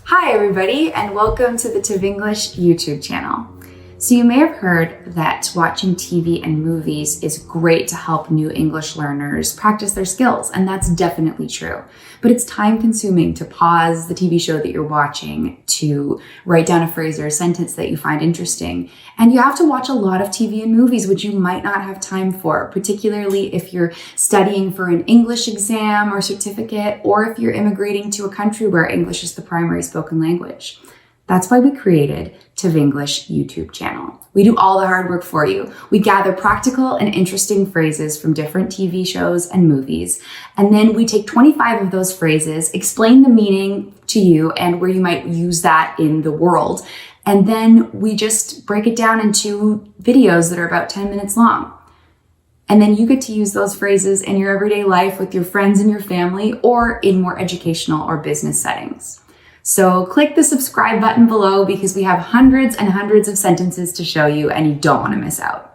Hi everybody, and welcome to the TVnglish YouTube channel. So you may have heard that watching TV and movies is great to help new English learners practice their skills, and that's definitely true. But it's time consuming to pause the TV show that you're watching, to write down a phrase or a sentence that you find interesting. And you have to watch a lot of TV and movies, which you might not have time for, particularly if you're studying for an English exam or certificate, or if you're immigrating to a country where English is the primary spoken language. That's why we created TVnglish YouTube channel. We do all the hard work for you. We gather practical and interesting phrases from different TV shows and movies, and then we take 25 of those phrases, explain the meaning to you and where you might use that in the world, and then we just break it down into videos that are about 10 minutes long. And then you get to use those phrases in your everyday life with your friends and your family, or in more educational or business settings. So click the subscribe button below because we have hundreds and hundreds of sentences to show you and you don't want to miss out.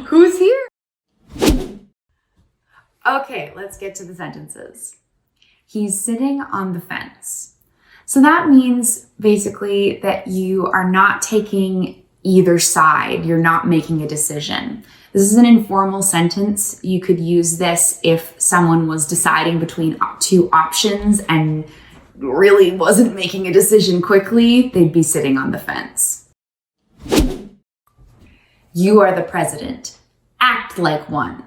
Who's here? Okay, let's get to the sentences. He's sitting on the fence. So that means basically that you are not taking either side. You're not making a decision. This is an informal sentence. You could use this if someone was deciding between two options and really wasn't making a decision quickly. They'd be sitting on the fence. You are the president. Act like one.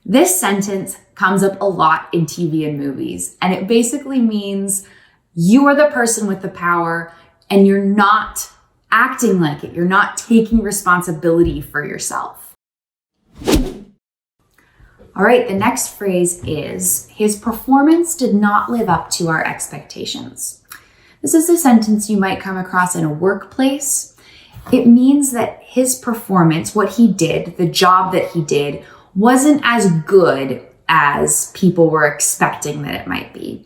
This sentence comes up a lot in TV and movies, and it basically means you are the person with the power and you're not acting like it. You're not taking responsibility for yourself. All right, the next phrase is, his performance did not live up to our expectations. This is a sentence you might come across in a workplace. It means that his performance, what he did, the job that he did, wasn't as good as people were expecting that it might be.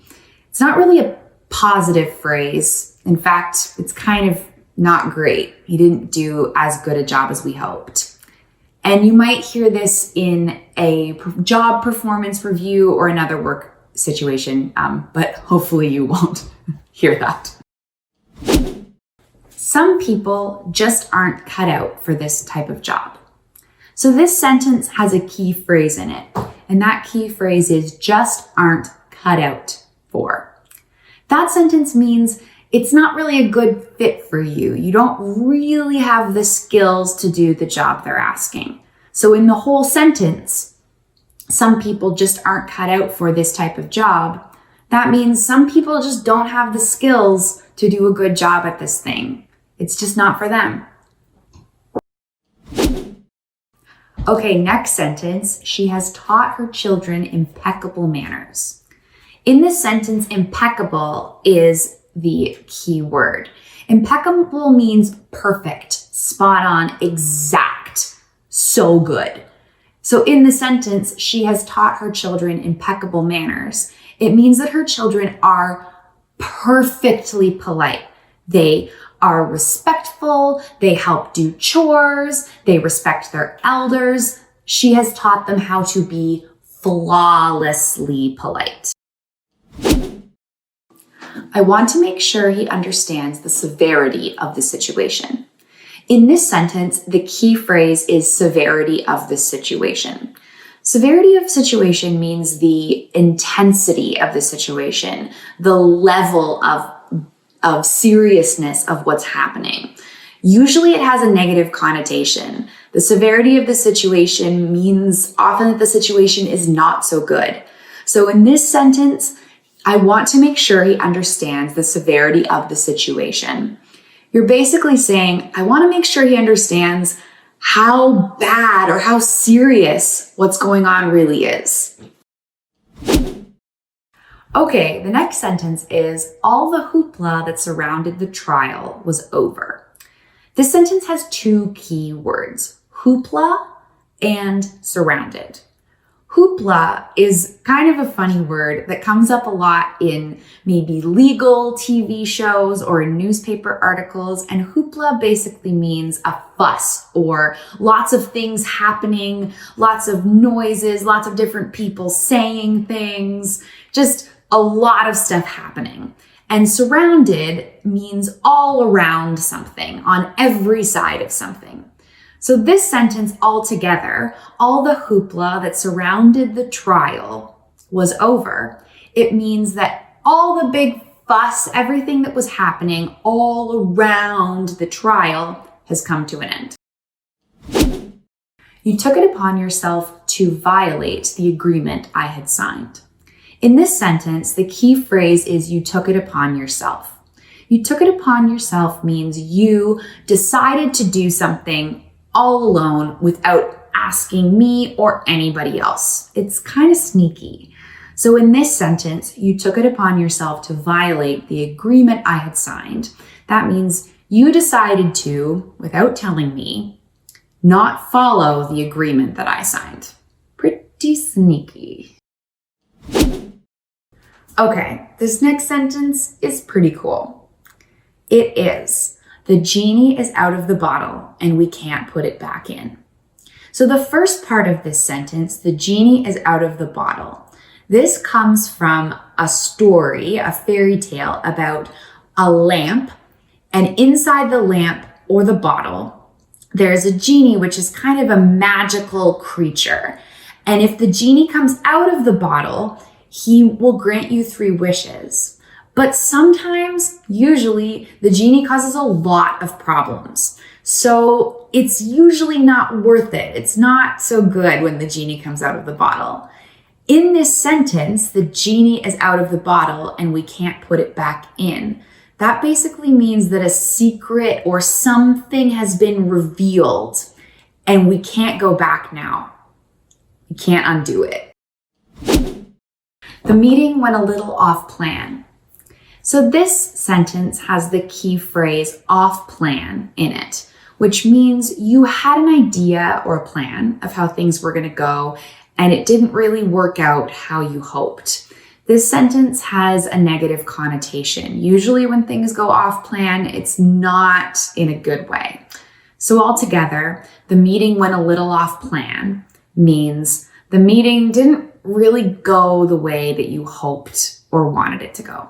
It's not really a positive phrase. In fact, it's kind of not great. He didn't do as good a job as we hoped. And you might hear this in a job performance review or another work situation, but hopefully you won't hear that. Some people just aren't cut out for this type of job. So this sentence has a key phrase in it, and that key phrase is just aren't cut out for. That sentence means it's not really a good fit for you. You don't really have the skills to do the job they're asking. So in the whole sentence, some people just aren't cut out for this type of job. That means some people just don't have the skills to do a good job at this thing. It's just not for them. Okay, next sentence. She has taught her children impeccable manners. In this sentence, impeccable is the key word. Impeccable means perfect, spot on, exact, so good. So in the sentence, she has taught her children impeccable manners. It means that her children are perfectly polite. They are respectful, they help do chores, they respect their elders. She has taught them how to be flawlessly polite. I want to make sure he understands the severity of the situation. In this sentence, the key phrase is severity of the situation. Severity of situation means the intensity of the situation, the level of seriousness of what's happening. Usually it has a negative connotation. The severity of the situation means often that the situation is not so good. So in this sentence, I want to make sure he understands the severity of the situation. You're basically saying, I want to make sure he understands how bad or how serious what's going on really is. Okay, the next sentence is, all the hoopla that surrounded the trial was over. This sentence has two key words, hoopla and surrounded. Hoopla is kind of a funny word that comes up a lot in maybe legal TV shows or in newspaper articles. And hoopla basically means a fuss or lots of things happening, lots of noises, lots of different people saying things, just a lot of stuff happening. And surrounded means all around something, on every side of something. So this sentence altogether, all the hoopla that surrounded the trial was over. It means that all the big fuss, everything that was happening all around the trial has come to an end. You took it upon yourself to violate the agreement I had signed. In this sentence, the key phrase is you took it upon yourself. You took it upon yourself means you decided to do something all alone without asking me or anybody else. It's kind of sneaky. So in this sentence, you took it upon yourself to violate the agreement I had signed. That means you decided to, without telling me, not follow the agreement that I signed. Pretty sneaky. Okay, this next sentence is pretty cool. It is, the genie is out of the bottle and we can't put it back in. So the first part of this sentence, the genie is out of the bottle. This comes from a story, a fairy tale about a lamp, and inside the lamp or the bottle, there's a genie, which is kind of a magical creature. And if the genie comes out of the bottle, he will grant you 3 wishes. But sometimes, usually, the genie causes a lot of problems. So it's usually not worth it. It's not so good when the genie comes out of the bottle. In this sentence, the genie is out of the bottle and we can't put it back in. That basically means that a secret or something has been revealed and we can't go back now. We can't undo it. The meeting went a little off plan. So this sentence has the key phrase off plan in it, which means you had an idea or a plan of how things were going to go and it didn't really work out how you hoped. This sentence has a negative connotation. Usually when things go off plan, it's not in a good way. So altogether, the meeting went a little off plan means the meeting didn't really go the way that you hoped or wanted it to go.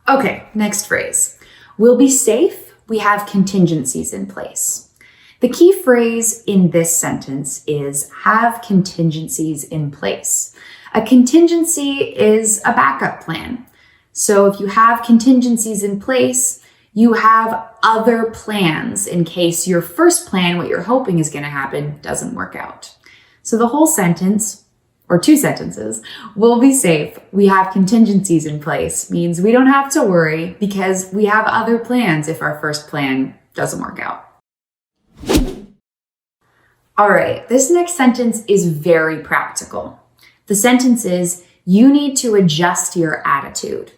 Okay, next phrase. We'll be safe. We have contingencies in place. The key phrase in this sentence is have contingencies in place. A contingency is a backup plan. So if you have contingencies in place, you have other plans in case your first plan, what you're hoping is going to happen, doesn't work out. So the whole sentence, or 2 sentences, we'll be safe. We have contingencies in place means we don't have to worry because we have other plans if our first plan doesn't work out. All right, this next sentence is very practical. The sentence is, you need to adjust your attitude.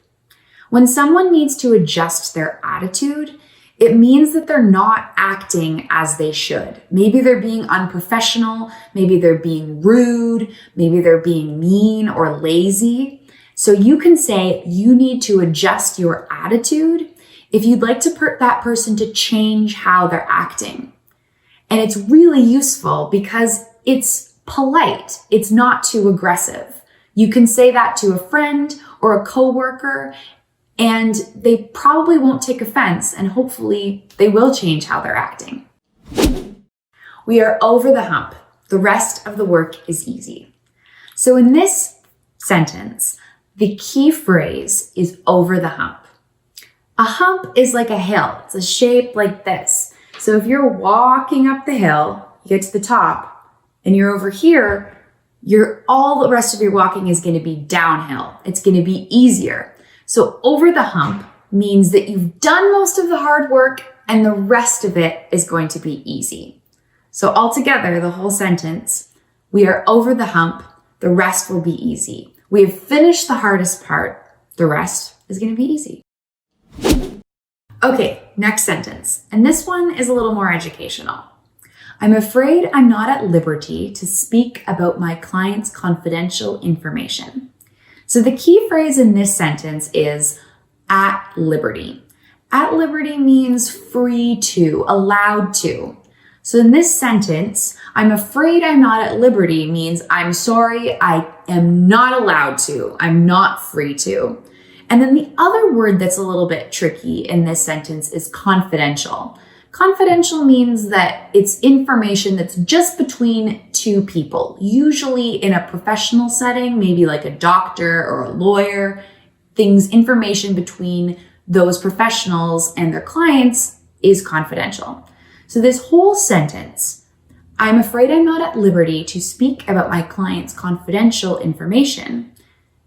When someone needs to adjust their attitude, it means that they're not acting as they should. Maybe they're being unprofessional, maybe they're being rude, maybe they're being mean or lazy. So you can say you need to adjust your attitude if you'd like to that person to change how they're acting. And it's really useful because it's polite. It's not too aggressive. You can say that to a friend or a coworker, and they probably won't take offense, and hopefully they will change how they're acting. We are over the hump. The rest of the work is easy. So in this sentence, the key phrase is over the hump. A hump is like a hill. It's a shape like this. So if you're walking up the hill, you get to the top, and you're over here, all the rest of your walking is going to be downhill. It's going to be easier. So over the hump means that you've done most of the hard work and the rest of it is going to be easy. So altogether, the whole sentence, we are over the hump. The rest will be easy. We have finished the hardest part. The rest is going to be easy. Okay, next sentence. And this one is a little more educational. I'm afraid I'm not at liberty to speak about my client's confidential information. So the key phrase in this sentence is at liberty. At liberty means free to, allowed to. So in this sentence, I'm afraid I'm not at liberty means I'm sorry, I am not allowed to. I'm not free to. And then the other word that's a little bit tricky in this sentence is confidential. Confidential means that it's information that's just between two people, usually in a professional setting, maybe like a doctor or a lawyer. Information between those professionals and their clients is confidential. So this whole sentence, I'm afraid I'm not at liberty to speak about my client's confidential information,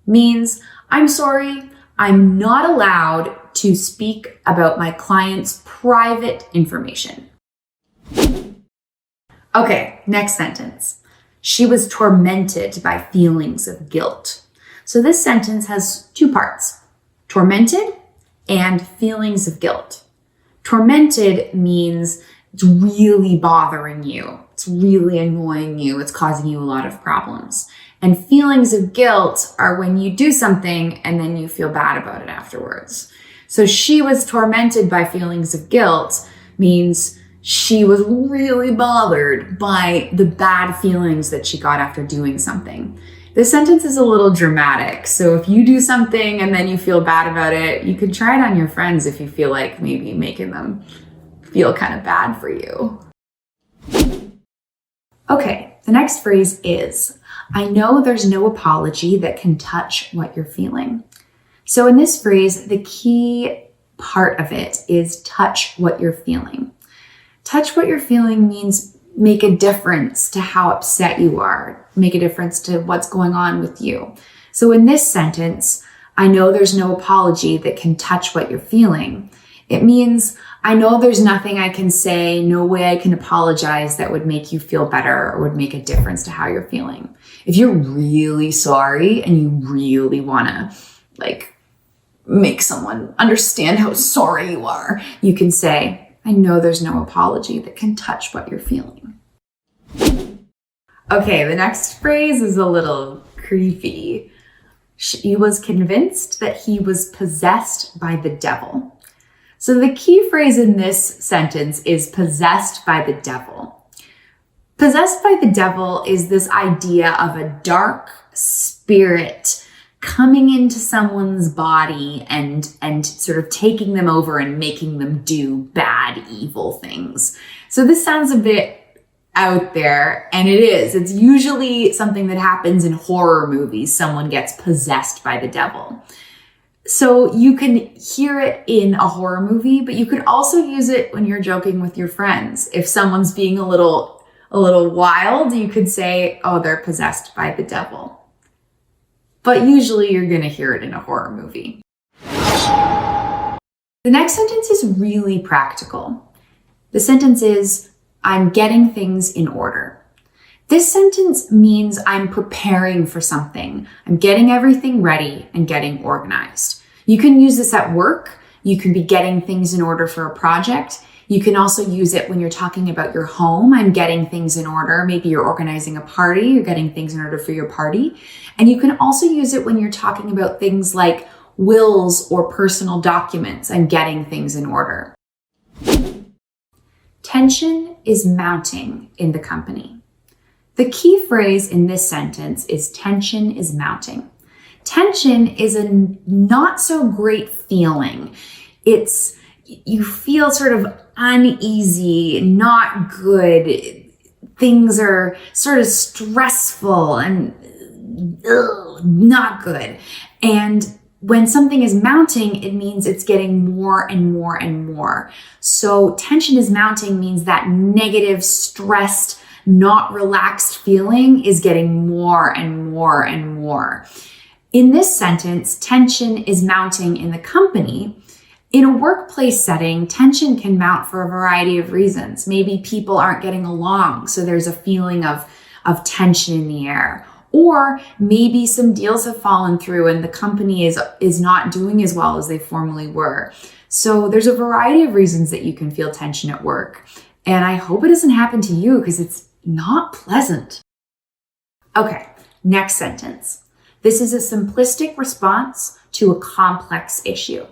means I'm sorry, I'm not allowed to speak about my client's private information. Okay, next sentence. She was tormented by feelings of guilt. So this sentence has two parts, tormented and feelings of guilt. Tormented means it's really bothering you. It's really annoying you. It's causing you a lot of problems. And feelings of guilt are when you do something and then you feel bad about it afterwards. So she was tormented by feelings of guilt means she was really bothered by the bad feelings that she got after doing something. This sentence is a little dramatic. So if you do something and then you feel bad about it, you could try it on your friends if you feel like maybe making them feel kind of bad for you. Okay, the next phrase is, I know there's no apology that can touch what you're feeling. So in this phrase, the key part of it is touch what you're feeling. Touch what you're feeling means make a difference to how upset you are, make a difference to what's going on with you. So in this sentence, I know there's no apology that can touch what you're feeling. It means I know there's nothing I can say, no way I can apologize that would make you feel better or would make a difference to how you're feeling. If you're really sorry and you really want to make someone understand how sorry you are, you can say, I know there's no apology that can touch what you're feeling. Okay, the next phrase is a little creepy. She was convinced that he was possessed by the devil. So the key phrase in this sentence is possessed by the devil. Possessed by the devil is this idea of a dark spirit coming into someone's body and sort of taking them over and making them do bad, evil things. So this sounds a bit out there, and it is. It's usually something that happens in horror movies. Someone gets possessed by the devil. So you can hear it in a horror movie, but you could also use it when you're joking with your friends. If someone's being a little wild, you could say, oh, they're possessed by the devil. But usually you're going to hear it in a horror movie. The next sentence is really practical. The sentence is, I'm getting things in order. This sentence means I'm preparing for something. I'm getting everything ready and getting organized. You can use this at work. You can be getting things in order for a project. You can also use it when you're talking about your home. I'm getting things in order. Maybe you're organizing a party. You're getting things in order for your party. And you can also use it when you're talking about things like wills or personal documents. I'm getting things in order. Tension is mounting in the company. The key phrase in this sentence is tension is mounting. Tension is a not so great feeling. You feel sort of uneasy, not good. Things are sort of stressful and not good. And when something is mounting, it means it's getting more and more and more. So tension is mounting means that negative, stressed, not relaxed feeling is getting more and more and more. In this sentence, tension is mounting in the company. In a workplace setting, tension can mount for a variety of reasons. Maybe people aren't getting along, so there's a feeling of tension in the air. Or maybe some deals have fallen through and the company is not doing as well as they formerly were. So there's a variety of reasons that you can feel tension at work. And I hope it doesn't happen to you because it's not pleasant. Okay, next sentence. This is a simplistic response to a complex issue.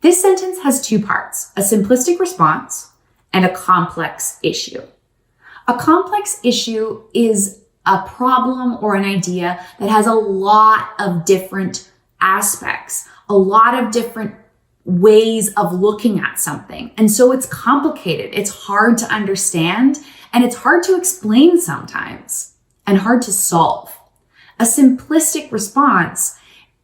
This sentence has two parts, a simplistic response and a complex issue. A complex issue is a problem or an idea that has a lot of different aspects, a lot of different ways of looking at something. And so it's complicated, it's hard to understand, and it's hard to explain sometimes, and hard to solve. A simplistic response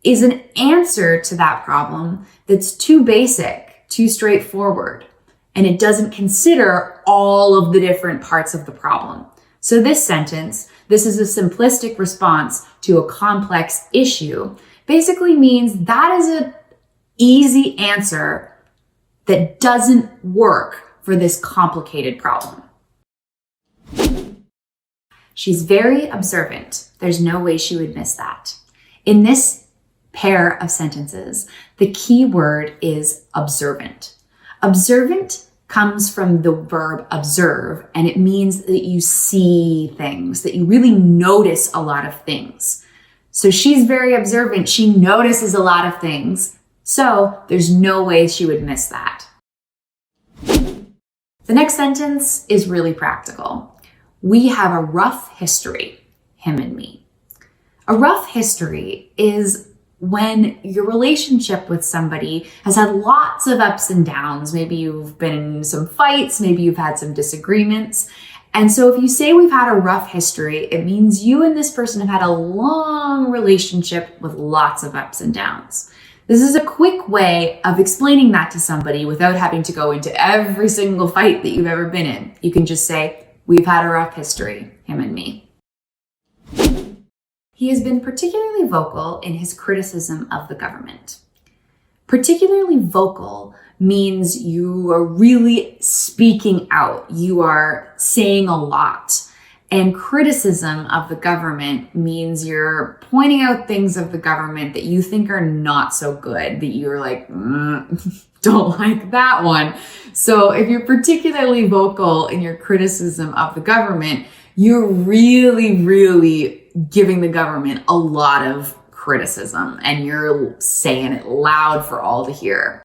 is an answer to that problem that's too basic, too straightforward, and it doesn't consider all of the different parts of the problem. So this sentence, this is a simplistic response to a complex issue, basically means that is an easy answer that doesn't work for this complicated problem. She's very observant. There's no way she would miss that. In this pair of sentences, the key word is observant. Observant comes from the verb observe, and it means that you see things, that you really notice a lot of things. So she's very observant. She notices a lot of things. So there's no way she would miss that. The next sentence is really practical. We have a rough history, him and me. A rough history is when your relationship with somebody has had lots of ups and downs. Maybe you've been in some fights, maybe you've had some disagreements. And so if you say we've had a rough history, it means you and this person have had a long relationship with lots of ups and downs. This is a quick way of explaining that to somebody without having to go into every single fight that you've ever been in. You can just say, we've had a rough history, him and me. He has been particularly vocal in his criticism of the government. Particularly vocal means you are really speaking out. You are saying a lot. And criticism of the government means you're pointing out things of the government that you think are not so good, that you're like, don't like that one. So if you're particularly vocal in your criticism of the government, you're really giving the government a lot of criticism and you're saying it loud for all to hear.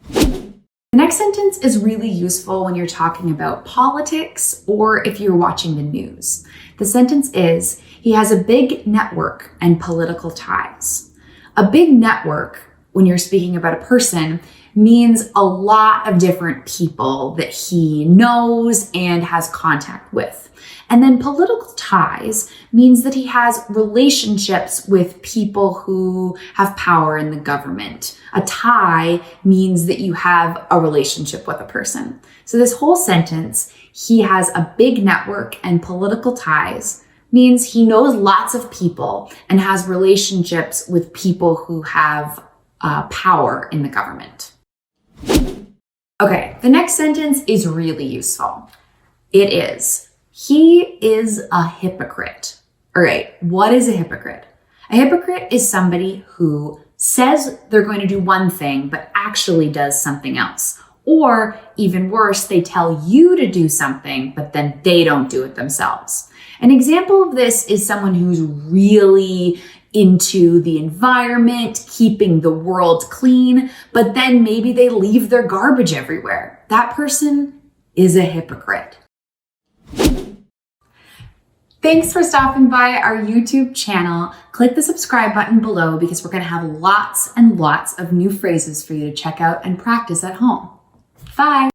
The next sentence is really useful when you're talking about politics or if you're watching the news. The sentence is, he has a big network and political ties. A big network, when you're speaking about a person, means a lot of different people that he knows and has contact with. And then political ties means that he has relationships with people who have power in the government. A tie means that you have a relationship with a person. So this whole sentence, he has a big network and political ties, means he knows lots of people and has relationships with people who have power in the government. Okay, the next sentence is really useful. It is, he is a hypocrite. All right, what is a hypocrite? A hypocrite is somebody who says they're going to do one thing, but actually does something else. Or even worse, they tell you to do something, but then they don't do it themselves. An example of this is someone who's really into the environment, keeping the world clean, but then maybe they leave their garbage everywhere. That person is a hypocrite. Thanks for stopping by our YouTube channel. Click the subscribe button below because we're going to have lots and lots of new phrases for you to check out and practice at home. Bye.